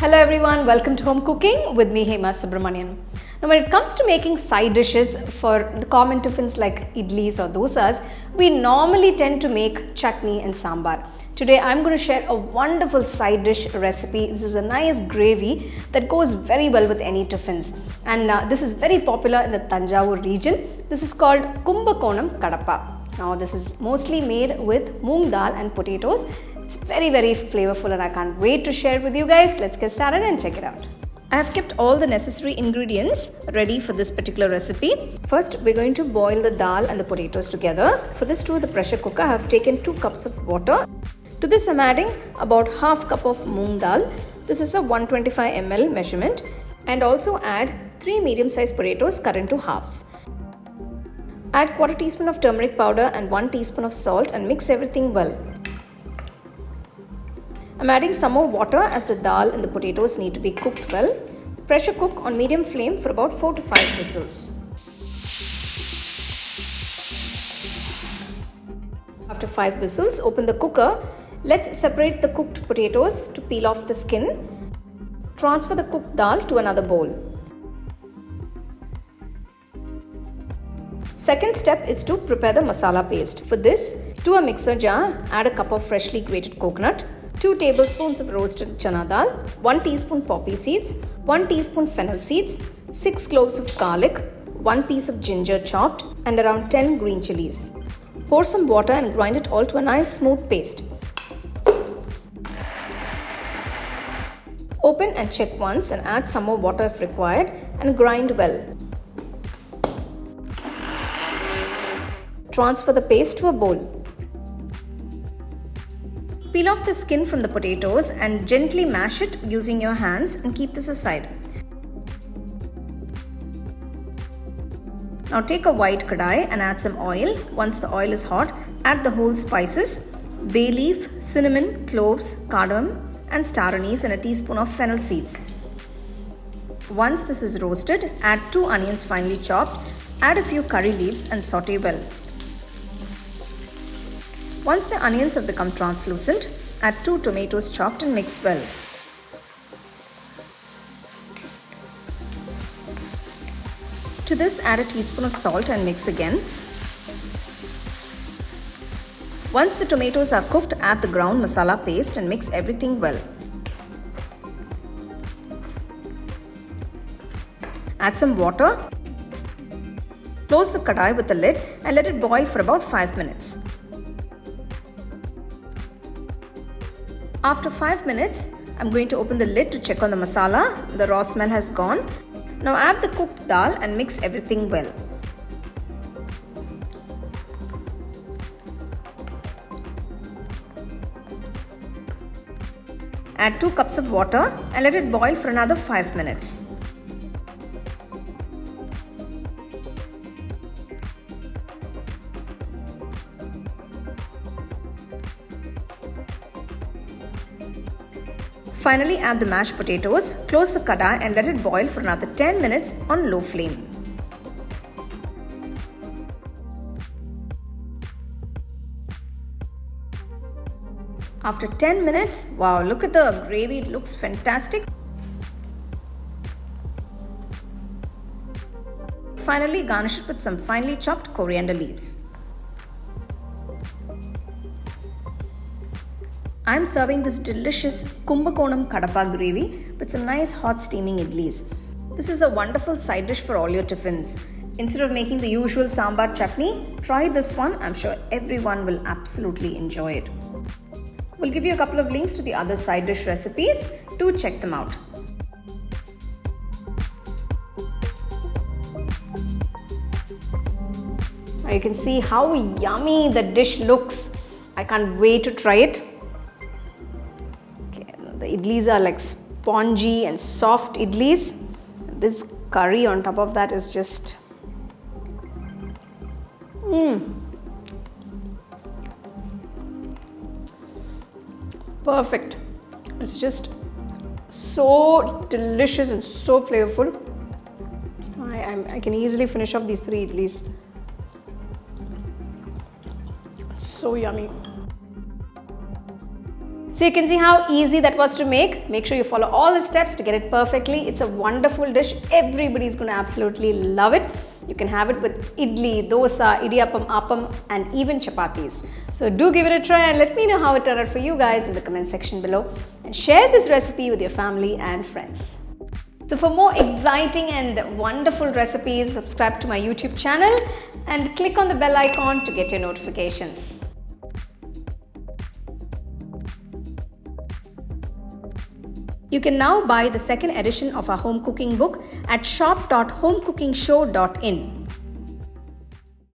Hello everyone, welcome to Home Cooking with me Hema Subramanian. Now when it comes to making side dishes for the common tiffins like idlis or dosas, we normally tend to make chutney and sambar. Today I'm going to share a wonderful side dish recipe. This is a nice gravy that goes very well with any tiffins, and this is very popular in the Tanjavur region. This is called Kumbakonam Kadappa. Now this is mostly made with Moong Dhal and potatoes. It's very flavorful and I can't wait to share it with you guys. Let's get started and check it out. I have kept all the necessary ingredients ready for this particular recipe. First, we're going to boil the dal and the potatoes together. For this, to the pressure cooker, I have taken 2 cups of water. To this, I'm adding about half cup of moong dal. This is a 125 ml measurement, and also add 3 medium-sized potatoes cut into halves. Add quarter teaspoon of turmeric powder and 1 teaspoon of salt and mix everything well. I'm adding some more water as the dal and the potatoes need to be cooked well. Pressure cook on medium flame for about 4 to 5 whistles. After 5 whistles, open the cooker. Let's separate the cooked potatoes to peel off the skin. Transfer the cooked dal to another bowl. Second step is to prepare the masala paste. For this, to a mixer jar, add a cup of freshly grated coconut, 2 tablespoons of roasted chana dal, 1 teaspoon poppy seeds, 1 teaspoon fennel seeds, 6 cloves of garlic, 1 piece of ginger chopped, and around 10 green chillies. Pour some water and grind it all to a nice smooth paste. Open and check once and add some more water if required and grind well. Transfer the paste to a bowl. Peel off the skin from the potatoes and gently mash it using your hands and keep this aside. Now take a white kadai and add some oil. Once the oil is hot, add the whole spices, bay leaf, cinnamon, cloves, cardamom and star anise and a teaspoon of fennel seeds. Once this is roasted, add 2 onions finely chopped, add a few curry leaves and saute well. Once the onions have become translucent, add 2 tomatoes chopped and mix well. To this, add a teaspoon of salt and mix again. Once the tomatoes are cooked, add the ground masala paste and mix everything well. Add some water. Close the kadai with the lid and let it boil for about 5 minutes. After 5 minutes, I'm going to open the lid to check on the masala. The raw smell has gone. Now add the cooked dal and mix everything well. Add 2 cups of water and let it boil for another 5 minutes. Finally, add the mashed potatoes, close the kadai and let it boil for another 10 minutes on low flame. After 10 minutes, wow, look at the gravy, it looks fantastic. Finally, garnish it with some finely chopped coriander leaves. I'm serving this delicious Kumbakonam Kadappa gravy with some nice hot steaming idlis. This is a wonderful side dish for all your tiffins. Instead of making the usual sambar chutney, try this one. I'm sure everyone will absolutely enjoy it. We'll give you a couple of links to the other side dish recipes. Do check them out. Now you can see how yummy the dish looks. I can't wait to try it. The idlis are like spongy and soft idlis. This curry on top of that is just perfect. It's just so delicious and so flavorful. I can easily finish off these 3 idlis. So yummy. So you can see how easy that was to make. Make sure you follow all the steps to get it perfectly. It's a wonderful dish. Everybody's going to absolutely love it. You can have it with idli, dosa, idiyappam, appam and even chapatis. So do give it a try and let me know how it turned out for you guys in the comment section below. And share this recipe with your family and friends. So for more exciting and wonderful recipes, subscribe to my YouTube channel and click on the bell icon to get your notifications. You can now buy the second edition of our home cooking book at shop.homecookingshow.in.